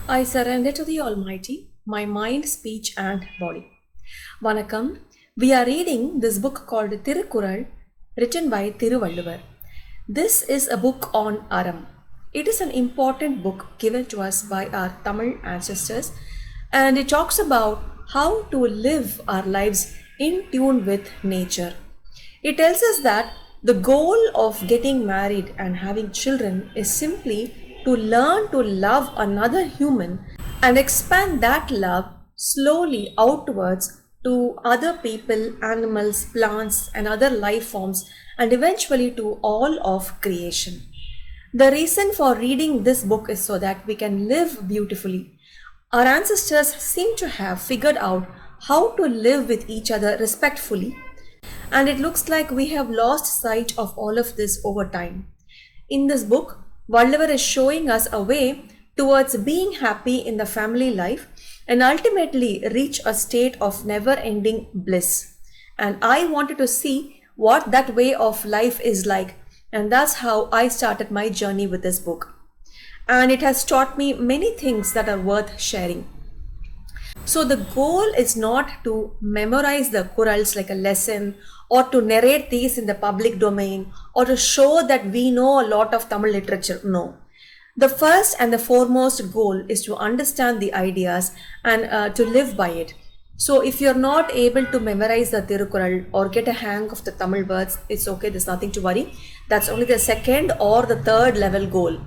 I surrender to the Almighty, my mind, speech, and body. Vanakkam. We are reading this book called Thirukkural, written by Thiruvalluvar. This is a book on Aram. It is an important book given to us by our Tamil ancestors, and it talks about how to live our lives in tune with nature. It tells us that the goal of getting married and having children is simply to learn to love another human and expand that love slowly outwards to other people, animals, plants, and other life forms, and eventually to all of creation. The reason for reading this book is so that we can live beautifully. Our ancestors seem to have figured out how to live with each other respectfully, and it looks like we have lost sight of all of this over time. In this book, Valluvar is showing us a way towards being happy in the family life and ultimately reach a state of never-ending bliss. And I wanted to see what that way of life is like, and that's how I started my journey with this book. And it has taught me many things that are worth sharing. So the goal is not to memorize the Kurals like a lesson or to narrate these in the public domain or to show that we know a lot of Tamil literature. No. The first and the foremost goal is to understand the ideas and to live by it. So if you're not able to memorize the Thirukkural or get a hang of the Tamil words, it's okay, there's nothing to worry. That's only the second or the third level goal.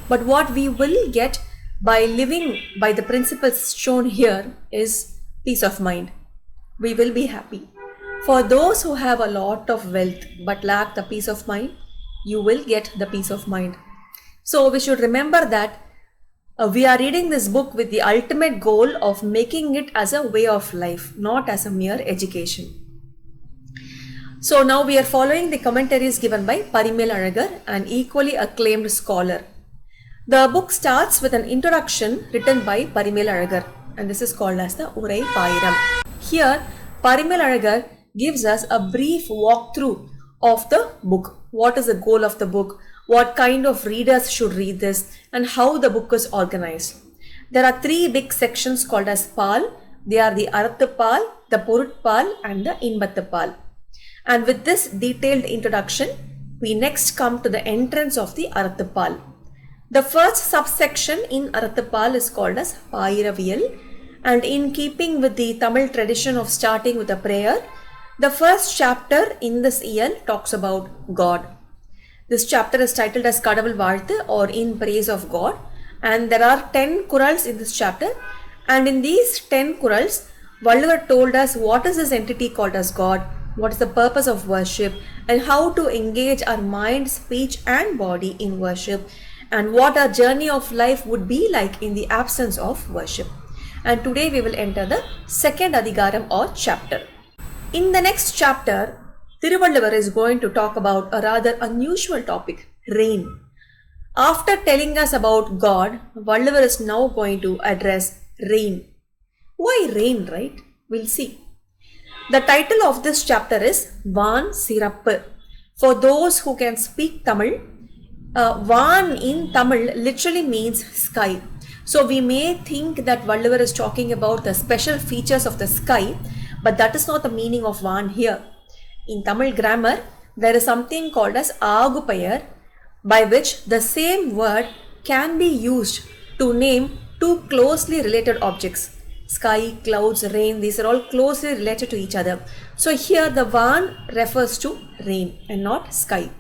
But what we will get by living by the principles shown here is peace of mind. We will be happy. For those who have a lot of wealth but lack the peace of mind, you will get the peace of mind. So we should remember that we are reading this book with the ultimate goal of making it as a way of life, not as a mere education. So now we are following the commentaries given by Parimelazhagar, an equally acclaimed scholar. The book starts with an introduction written by Parimelazhagar, and this is called as the urai payiram. Here, Parimelazhagar gives us a brief walkthrough of the book. What is the goal of the book? What kind of readers should read this? And how the book is organized. There are three big sections called as Paal. They are the Arathu Paal, the Porut Paal, and the Inbathu Paal. And with this detailed introduction, we next come to the entrance of the Arathu Paal. The first subsection in Arathu Paal is called as Payira viyal, and in keeping with the Tamil tradition of starting with a prayer, the first chapter in this year talks about God. This chapter is titled as Kadavul Vazhathu, or in praise of God, and there are 10 Kurals in this chapter, and in these 10 Kurals, Valluvar told us what is this entity called as God, what is the purpose of worship, and how to engage our mind, speech and body in worship, and what our journey of life would be like in the absence of worship. And today we will enter the second Adhigaram or chapter. In the next chapter, Thiruvalluvar is going to talk about a rather unusual topic, rain. After telling us about God, Valluvar is now going to address rain. Why rain, right? We'll see. The title of this chapter is Vaan Sirappu. For those who can speak Tamil, Vaan in Tamil literally means sky. So we may think that Valluvar is talking about the special features of the sky, but that is not the meaning of Vaan here. In Tamil grammar, there is something called as Agupayar, by which the same word can be used to name two closely related objects. Sky, clouds, rain, these are all closely related to each other. So here the Vaan refers to rain and not sky.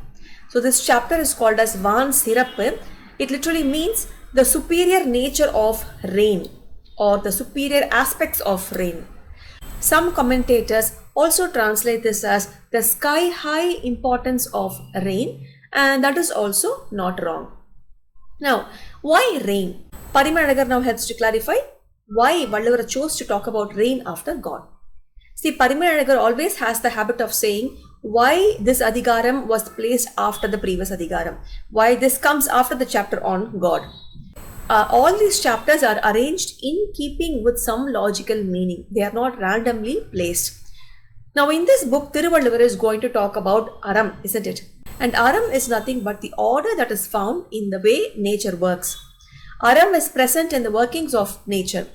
So this chapter is called as Vaan Sirappu. It literally means the superior nature of rain or the superior aspects of rain. Some commentators also translate this as the sky high importance of rain, and that is also not wrong. Now, why rain? Parimelazhagar now has to clarify why Valluvar chose to talk about rain after God. See, Parimelazhagar always has the habit of saying why this Adhigaram was placed after the previous Adhigaram, why this comes after the chapter on God. All these chapters are arranged in keeping with some logical meaning. They are not randomly placed. Now in this book, Thiruvalluvar is going to talk about Aram, isn't it? And Aram is nothing but the order that is found in the way nature works. Aram is present in the workings of nature,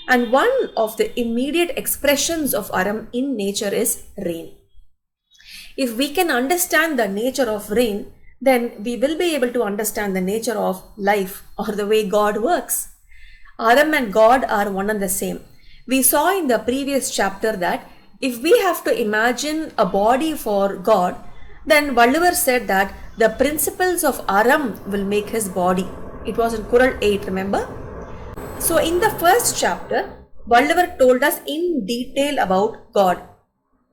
and one of the immediate expressions of Aram in nature is rain. If we can understand the nature of rain, then we will be able to understand the nature of life or the way God works. Aram and God are one and the same. We saw in the previous chapter that if we have to imagine a body for God, then Valluvar said that the principles of Aram will make his body. It was in Kural 8, remember? So in the first chapter, Valluvar told us in detail about God.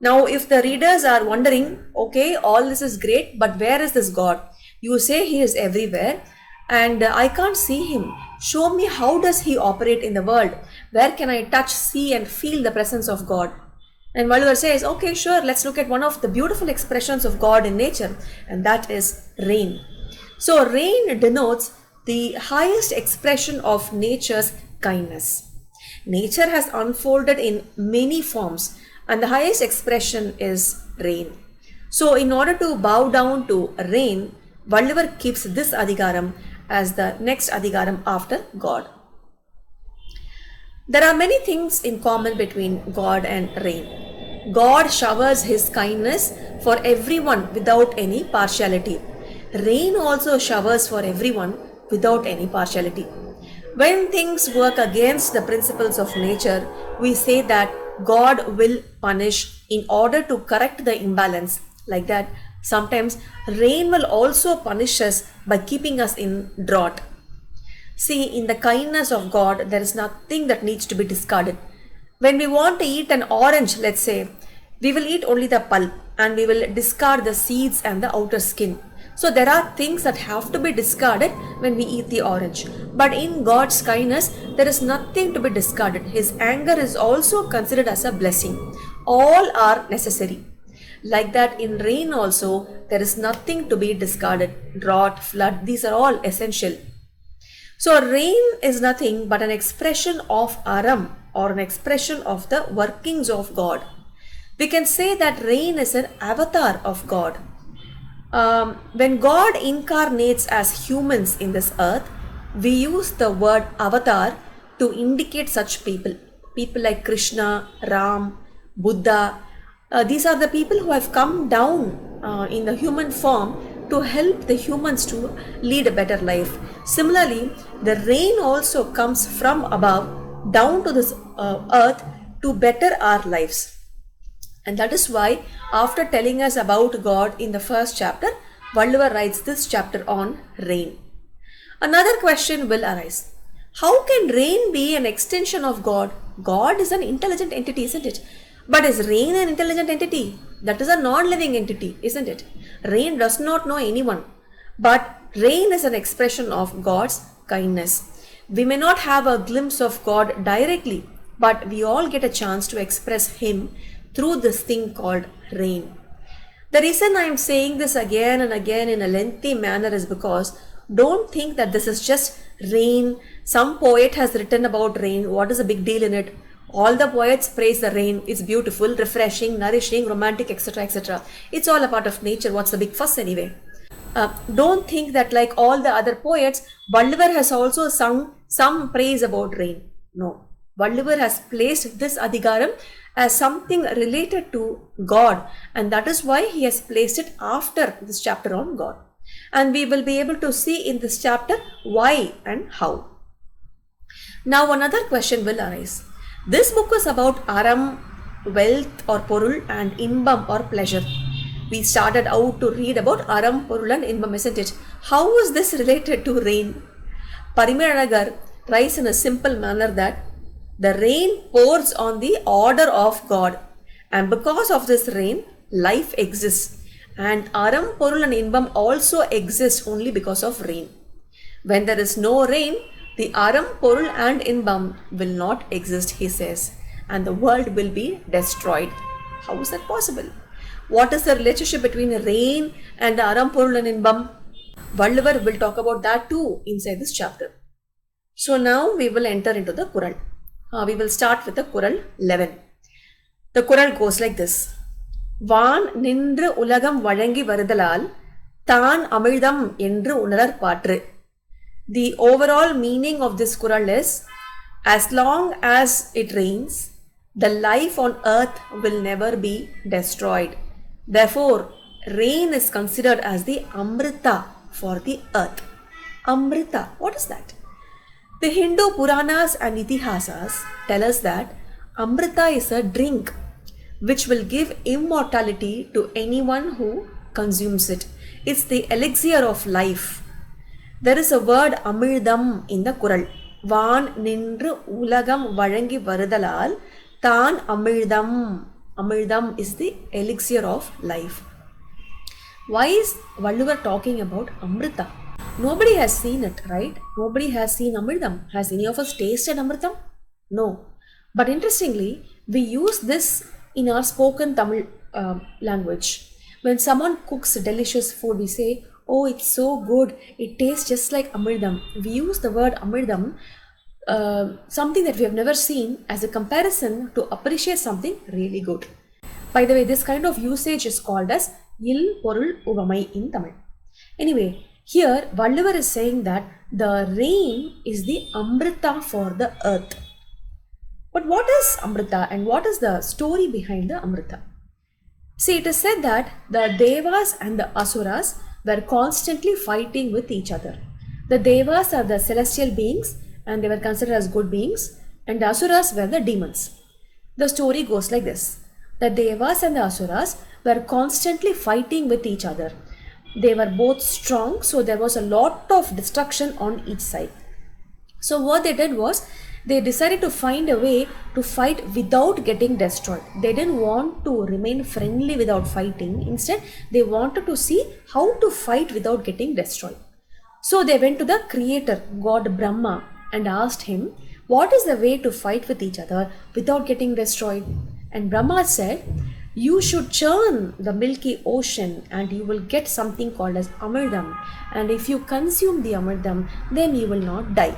Now if the readers are wondering, okay, all this is great, but where is this God? You say he is everywhere and I can't see him. Show me how does he operate in the world? Where can I touch, see and feel the presence of God? And Valluvar says, okay, sure, let's look at one of the beautiful expressions of God in nature, and that is rain. So rain denotes the highest expression of nature's kindness. Nature has unfolded in many forms, and the highest expression is rain. So in order to bow down to rain, Valluvar keeps this adhikaram as the next adhikaram after God. There are many things in common between God and rain. God showers his kindness for everyone without any partiality. Rain also showers for everyone without any partiality. When things work against the principles of nature, we say that God will punish in order to correct the imbalance. Like that, sometimes rain will also punish us by keeping us in drought. See, in the kindness of God, there is nothing that needs to be discarded. When we want to eat an orange, let's say, we will eat only the pulp and we will discard the seeds and the outer skin. So there are things that have to be discarded when we eat the orange. But in God's kindness, there is nothing to be discarded. His anger is also considered as a blessing. All are necessary. Like that, in rain also, there is nothing to be discarded. Drought, flood, these are all essential. So rain is nothing but an expression of Aram, or an expression of the workings of God. We can say that rain is an avatar of God. When God incarnates as humans in this earth, we use the word avatar to indicate such people. People like Krishna, Ram, Buddha. These are the people who have come down in the human form to help the humans to lead a better life. Similarly, the rain also comes from above down to this earth to better our lives. And that is why, after telling us about God in the first chapter, Valluvar writes this chapter on rain. Another question will arise. How can rain be an extension of God? God is an intelligent entity, isn't it? But is rain an intelligent entity? That is a non-living entity, isn't it? Rain does not know anyone. But rain is an expression of God's kindness. We may not have a glimpse of God directly, but we all get a chance to express Him through this thing called rain. The reason I am saying this again and again in a lengthy manner is because don't think that this is just rain. Some poet has written about rain. What is the big deal in it? All the poets praise the rain. It's beautiful, refreshing, nourishing, romantic, etc. etc. It's all a part of nature. What's the big fuss anyway? Don't think that like all the other poets, Valluvar has also sung some praise about rain. No. Valluvar has placed this adhikaram as something related to God, and that is why he has placed it after this chapter on God. And we will be able to see in this chapter why and how. Now another question will arise. This book is about Aram, wealth or porul, and inbam or pleasure. We started out to read about Aram, porul and inbam, isn't it? How is this related to rain? Parimelazhagar writes in a simple manner that the rain pours on the order of God, and because of this rain, life exists. And Aram, Porul and Inbam also exist only because of rain. When there is no rain, the Aram, Porul and Inbam will not exist, he says, and the world will be destroyed. How is that possible? What is the relationship between rain and the Aram, Porul and Inbam? Valluvar will talk about that too inside this chapter. So now we will enter into the Kural. We will start with the Kural 11. The Kural goes like this. Vaan, nindru, ulagam, vazhangi, varuthalal, thaan, amizhtham, endru, unarar, patru. The overall meaning of this Kural is, as long as it rains, the life on earth will never be destroyed. Therefore, rain is considered as the Amrita for the earth. Amrita, what is that? The Hindu Puranas and Itihasas tell us that Amrita is a drink which will give immortality to anyone who consumes it. It's the elixir of life. There is a word Amizhtam in the Kural. Vaan, nindru, ulagam, vazhangi, varuthalal, thaan, amizhtham. Amizhtam is the elixir of life. Why is Valluvar talking about Amrita? Nobody has seen it, right? Nobody has seen Amritam. Has any of us tasted Amritam? No. But interestingly, we use this in our spoken Tamil language. When someone cooks delicious food, we say, oh, it's so good. It tastes just like Amritam. We use the word Amritam, something that we have never seen, as a comparison to appreciate something really good. By the way, this kind of usage is called as il porul uvamai in Tamil. Anyway, here Valluvar is saying that the rain is the Amrita for the earth. But what is Amrita and what is the story behind the Amrita? See, it is said that the Devas and the Asuras were constantly fighting with each other. The Devas are the celestial beings and they were considered as good beings, and the Asuras were the demons. The story goes like this. The Devas and the Asuras were constantly fighting with each other. They were both strong, so there was a lot of destruction on each side. So what they did was, they decided to find a way to fight without getting destroyed. They didn't want to remain friendly without fighting. Instead, they wanted to see how to fight without getting destroyed. So they went to the creator, God Brahma, and asked him, what is the way to fight with each other without getting destroyed? And Brahma said, you should churn the milky ocean and you will get something called as Amizhtam. And if you consume the Amizhtam, then you will not die.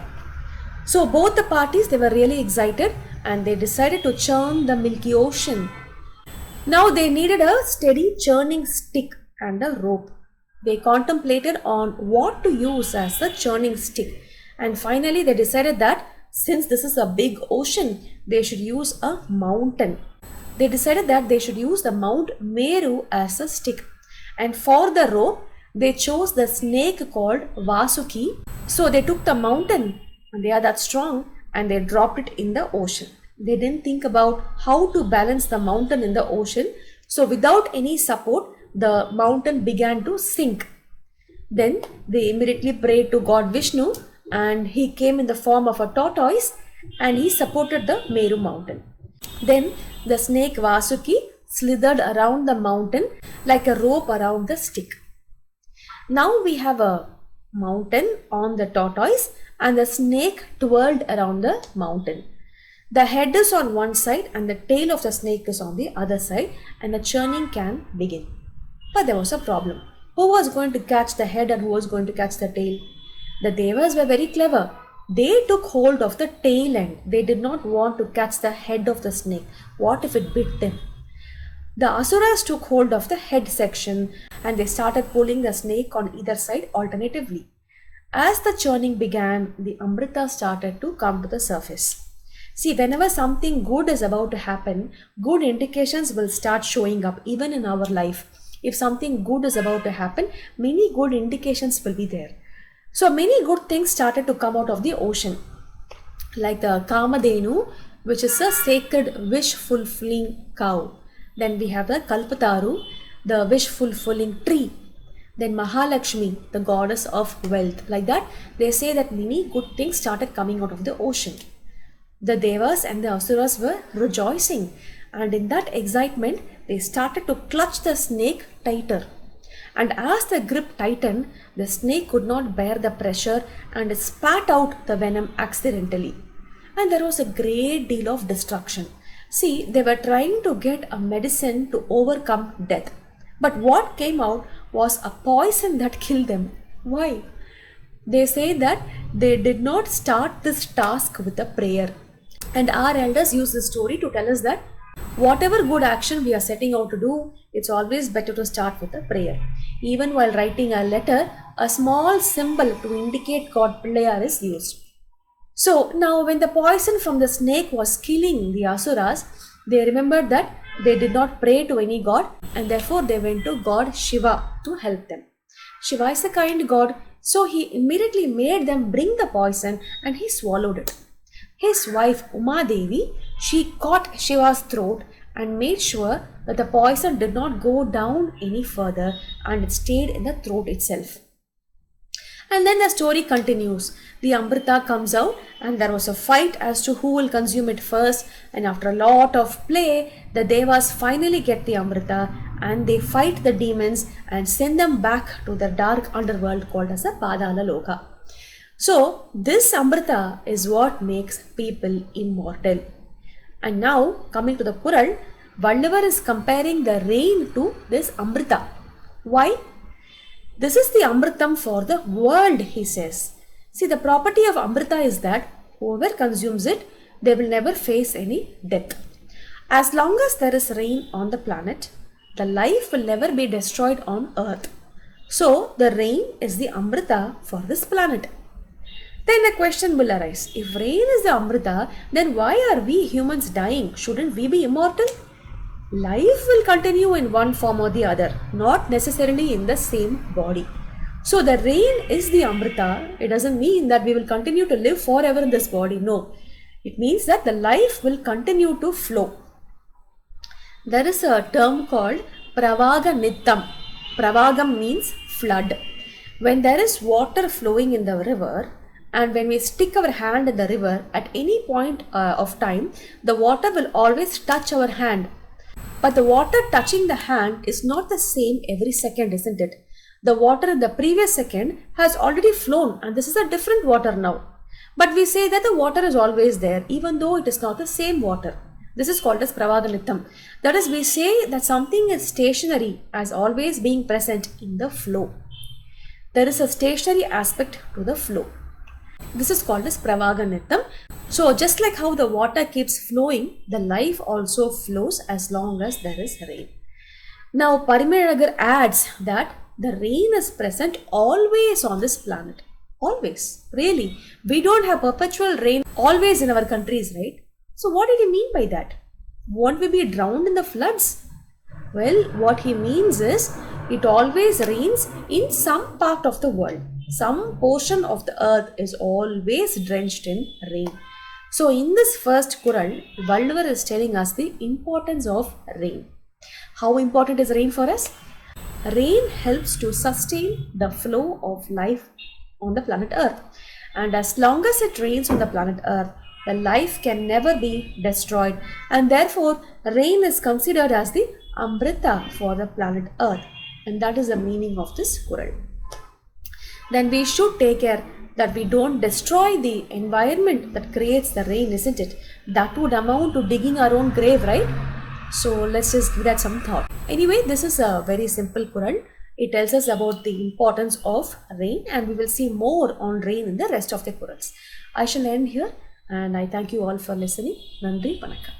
So both the parties, they were really excited and they decided to churn the milky ocean. Now they needed a steady churning stick and a rope. They contemplated on what to use as the churning stick. And finally they decided that since this is a big ocean, they should use a mountain. They decided that they should use the Mount Meru as a stick. And for the rope, they chose the snake called Vasuki. So they took the mountain, and they are that strong, and they dropped it in the ocean. They didn't think about how to balance the mountain in the ocean. So without any support, the mountain began to sink. Then they immediately prayed to God Vishnu, and he came in the form of a tortoise, and he supported the Meru mountain. Then the snake Vasuki slithered around the mountain like a rope around the stick. Now we have a mountain on the tortoise and the snake twirled around the mountain. The head is on one side and the tail of the snake is on the other side, and the churning can begin. But there was a problem. Who was going to catch the head and who was going to catch the tail? The Devas were very clever. They took hold of the tail end. They did not want to catch the head of the snake. What if it bit them? The Asuras took hold of the head section and they started pulling the snake on either side alternatively. As the churning began, the Amrita started to come to the surface. See, whenever something good is about to happen, good indications will start showing up even in our life. If something good is about to happen, many good indications will be there. So many good things started to come out of the ocean, like the Kamadhenu, which is a sacred wish-fulfilling cow. Then we have the Kalpataru, the wish-fulfilling tree. Then Mahalakshmi, the goddess of wealth. Like that, they say that many good things started coming out of the ocean. The Devas and the Asuras were rejoicing, and in that excitement, they started to clutch the snake tighter. And as the grip tightened, the snake could not bear the pressure and it spat out the venom accidentally. And there was a great deal of destruction. See, they were trying to get a medicine to overcome death. But what came out was a poison that killed them. Why? They say that they did not start this task with a prayer. And our elders use this story to tell us that whatever good action we are setting out to do, it's always better to start with a prayer. Even while writing a letter, a small symbol to indicate God Pillayar is used. So now when the poison from the snake was killing the Asuras, they remembered that they did not pray to any god and therefore they went to God Shiva to help them. Shiva is a kind god, so he immediately made them bring the poison and he swallowed it. His wife Uma Devi, she caught Shiva's throat and made sure that the poison did not go down any further and it stayed in the throat itself. And then the story continues. The Amrita comes out and there was a fight as to who will consume it first, and after a lot of play, the Devas finally get the Amrita and they fight the demons and send them back to the dark underworld called as a Padala Loka. So this Amrita is what makes people immortal. And now coming to the Kural, Valluvar is comparing the rain to this Amrita. Why? This is the Amritam for the world, he says. See, the property of Amrita is that whoever consumes it, they will never face any death. As long as there is rain on the planet, the life will never be destroyed on earth. So, the rain is the Amrita for this planet. Then the question will arise, if rain is the Amrita, then why are we humans dying? Shouldn't we be immortal? Life will continue in one form or the other, not necessarily in the same body. So the rain is the Amrita. It doesn't mean that we will continue to live forever in this body. No. It means that the life will continue to flow. There is a term called Pravaga nitham. Pravagam means flood. When there is water flowing in the river, and when we stick our hand in the river, at any point of time, the water will always touch our hand. But the water touching the hand is not the same every second, isn't it? The water in the previous second has already flown and this is a different water now. But we say that the water is always there even though it is not the same water. This is called as Pravaga nitham. That is, we say that something is stationary as always being present in the flow. There is a stationary aspect to the flow. This is called as Pravaga nitham. So just like how the water keeps flowing, the life also flows as long as there is rain. Now Parimelazhagar adds that the rain is present always on this planet. Always. Really. We don't have perpetual rain always in our countries, right? So what did he mean by that? Won't we be drowned in the floods? Well, what he means is it always rains in some part of the world. Some portion of the earth is always drenched in rain. So in this first Kural, Valluvar is telling us the importance of rain. How important is rain for us? Rain helps to sustain the flow of life on the planet Earth. And as long as it rains on the planet Earth, the life can never be destroyed. And therefore, rain is considered as the Amrita for the planet Earth. And that is the meaning of this Kural. Then we should take care that we don't destroy the environment that creates the rain, isn't it? That would amount to digging our own grave, right? So let's just give that some thought. Anyway, this is a very simple Kural. It tells us about the importance of rain and we will see more on rain in the rest of the Kurals. I shall end here and I thank you all for listening. Nandri, Vanakkam.